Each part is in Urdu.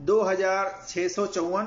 2654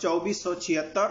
2476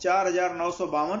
4952,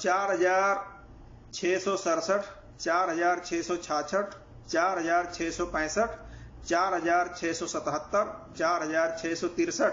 4667, 4666, 4665, 4677, 4663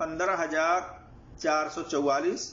15444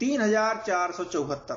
3474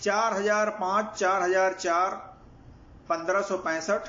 4005, 4004, 1565,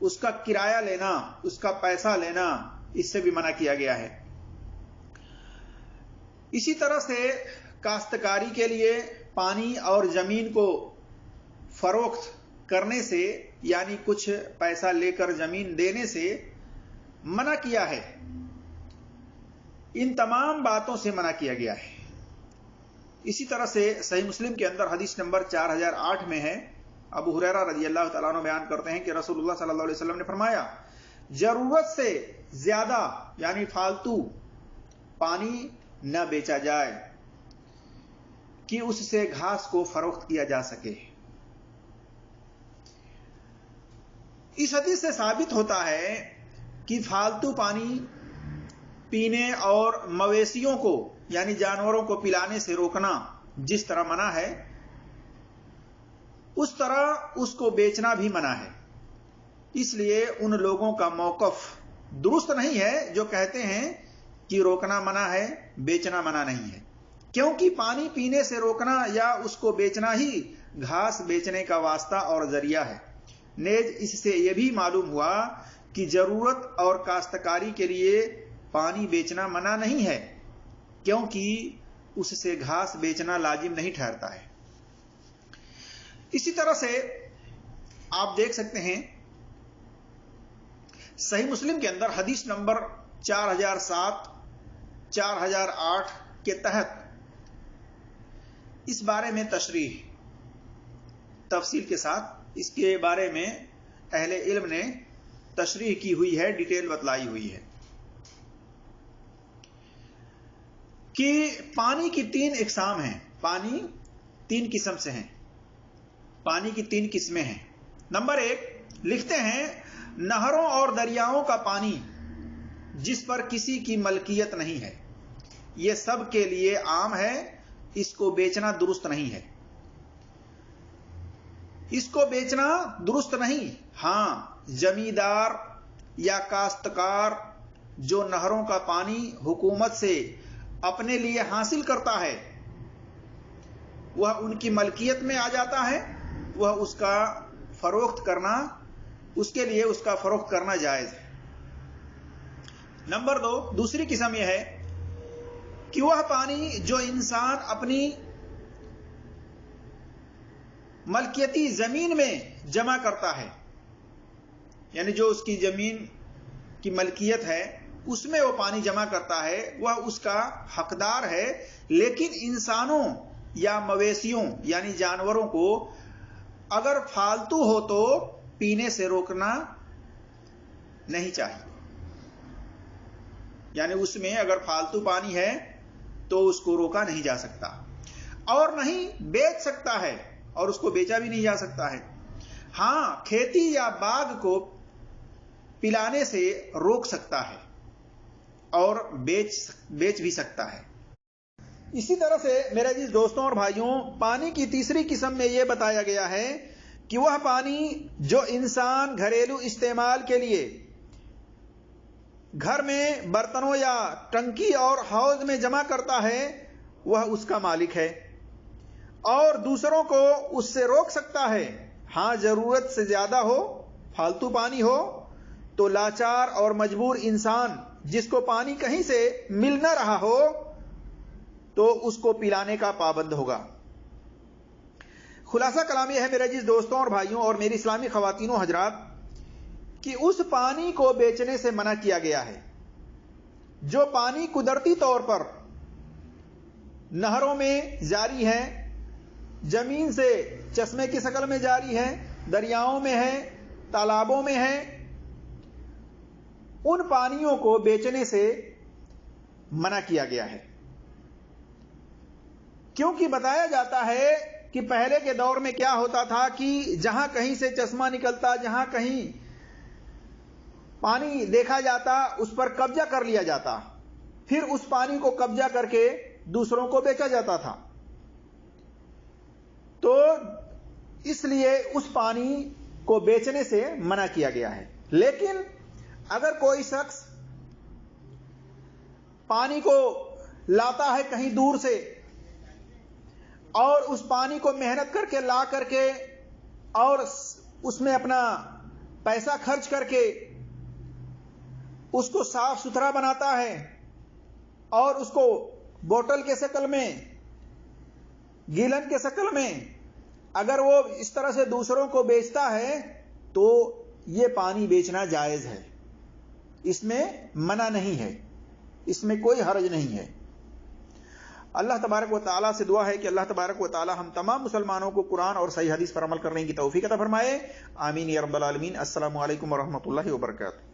اس کا کرایہ لینا، اس کا پیسہ لینا، اس سے بھی منع کیا گیا ہے۔ اسی طرح سے کاشتکاری کے لیے پانی اور زمین کو فروخت کرنے سے، یعنی کچھ پیسہ لے کر زمین دینے سے منع کیا ہے۔ ان تمام باتوں سے منع کیا گیا ہے۔ اسی طرح سے صحیح مسلم کے اندر حدیث نمبر 4008 میں ہے، ابو ہریرہ رضی اللہ تعالیٰ عنہ بیان کرتے ہیں کہ رسول اللہ صلی اللہ علیہ وسلم نے فرمایا، ضرورت سے زیادہ یعنی فالتو پانی نہ بیچا جائے کہ اس سے گھاس کو فروخت کیا جا سکے۔ اس حدیث سے ثابت ہوتا ہے کہ فالتو پانی پینے اور مویشیوں کو یعنی جانوروں کو پلانے سے روکنا جس طرح منع ہے، اس طرح اس کو بیچنا بھی منع ہے۔ اس لیے ان لوگوں کا موقف درست نہیں ہے جو کہتے ہیں کہ روکنا منع ہے، بیچنا منع نہیں ہے، کیونکہ پانی پینے سے روکنا یا اس کو بیچنا ہی گھاس بیچنے کا واسطہ اور ذریعہ ہے۔ نیز اس سے یہ بھی معلوم ہوا کہ ضرورت اور کاشتکاری کے لیے پانی بیچنا منع نہیں ہے، کیونکہ اس سے گھاس بیچنا لازم نہیں ٹھہرتا ہے۔ اسی طرح سے آپ دیکھ سکتے ہیں صحیح مسلم کے اندر حدیث نمبر 4007 4008 کے تحت اس بارے میں تشریح تفصیل کے ساتھ اس کے بارے میں اہل علم نے تشریح کی ہوئی ہے، ڈیٹیل بتلائی ہوئی ہے کہ پانی کی 3 اقسام ہیں، پانی 3 قسم سے ہیں، پانی کی 3 قسمیں ہیں۔ نمبر 1 لکھتے ہیں، نہروں اور دریاؤں کا پانی جس پر کسی کی ملکیت نہیں ہے، یہ سب کے لیے عام ہے، اس کو بیچنا درست نہیں ہے۔ اس کو بیچنا درست نہیں، ہاں زمیندار یا کاشتکار جو نہروں کا پانی حکومت سے اپنے لیے حاصل کرتا ہے، وہ ان کی ملکیت میں آ جاتا ہے، وہ اس کا فروخت کرنا، اس کے لیے اس کا فروخت کرنا جائز ہے۔ نمبر 2 دوسری قسم یہ ہے کہ وہ پانی جو انسان اپنی ملکیتی زمین میں جمع کرتا ہے، یعنی جو اس کی زمین کی ملکیت ہے اس میں وہ پانی جمع کرتا ہے، وہ اس کا حقدار ہے، لیکن انسانوں یا مویشیوں یعنی جانوروں کو اگر فالتو ہو تو پینے سے روکنا نہیں چاہیے، یعنی اس میں اگر فالتو پانی ہے تو اس کو روکا نہیں جا سکتا، اور نہیں بیچ سکتا ہے، اور اس کو بیچا بھی نہیں جا سکتا ہے۔ ہاں کھیتی یا باغ کو پلانے سے روک سکتا ہے اور بیچ بھی سکتا ہے۔ اسی طرح سے میرے عزیز دوستوں اور بھائیوں، پانی کی تیسری قسم میں یہ بتایا گیا ہے کہ وہ پانی جو انسان گھریلو استعمال کے لیے گھر میں برتنوں یا ٹنکی اور حوض میں جمع کرتا ہے، وہ اس کا مالک ہے اور دوسروں کو اس سے روک سکتا ہے۔ ہاں ضرورت سے زیادہ ہو، فالتو پانی ہو تو لاچار اور مجبور انسان جس کو پانی کہیں سے مل نہ رہا ہو تو اس کو پلانے کا پابند ہوگا۔ خلاصہ کلام یہ ہے میرے عزیز دوستوں اور بھائیوں اور میری اسلامی خواتین و حضرات کہ اس پانی کو بیچنے سے منع کیا گیا ہے جو پانی قدرتی طور پر نہروں میں جاری ہے، زمین سے چشمے کی شکل میں جاری ہے، دریاؤں میں ہے، تالابوں میں ہے، ان پانیوں کو بیچنے سے منع کیا گیا ہے، کیونکہ بتایا جاتا ہے کہ پہلے کے دور میں کیا ہوتا تھا کہ جہاں کہیں سے چشمہ نکلتا، جہاں کہیں پانی دیکھا جاتا، اس پر قبضہ کر لیا جاتا، پھر اس پانی کو قبضہ کر کے دوسروں کو بیچا جاتا تھا۔ تو اس لیے اس پانی کو بیچنے سے منع کیا گیا ہے۔ لیکن اگر کوئی شخص پانی کو لاتا ہے کہیں دور سے اور اس پانی کو محنت کر کے لا کر کے اور اس میں اپنا پیسہ خرچ کر کے اس کو صاف ستھرا بناتا ہے اور اس کو بوتل کے شکل میں، گیلن کے شکل میں اگر وہ اس طرح سے دوسروں کو بیچتا ہے تو یہ پانی بیچنا جائز ہے، اس میں منع نہیں ہے، اس میں کوئی حرج نہیں ہے۔ اللہ تبارک و تعالیٰ سے دعا ہے کہ اللہ تبارک و تعالیٰ ہم تمام مسلمانوں کو قرآن اور صحیح حدیث پر عمل کرنے کی توفیق عطا فرمائے، آمین یا رب العالمین۔ السلام علیکم ورحمۃ اللہ وبرکاتہ۔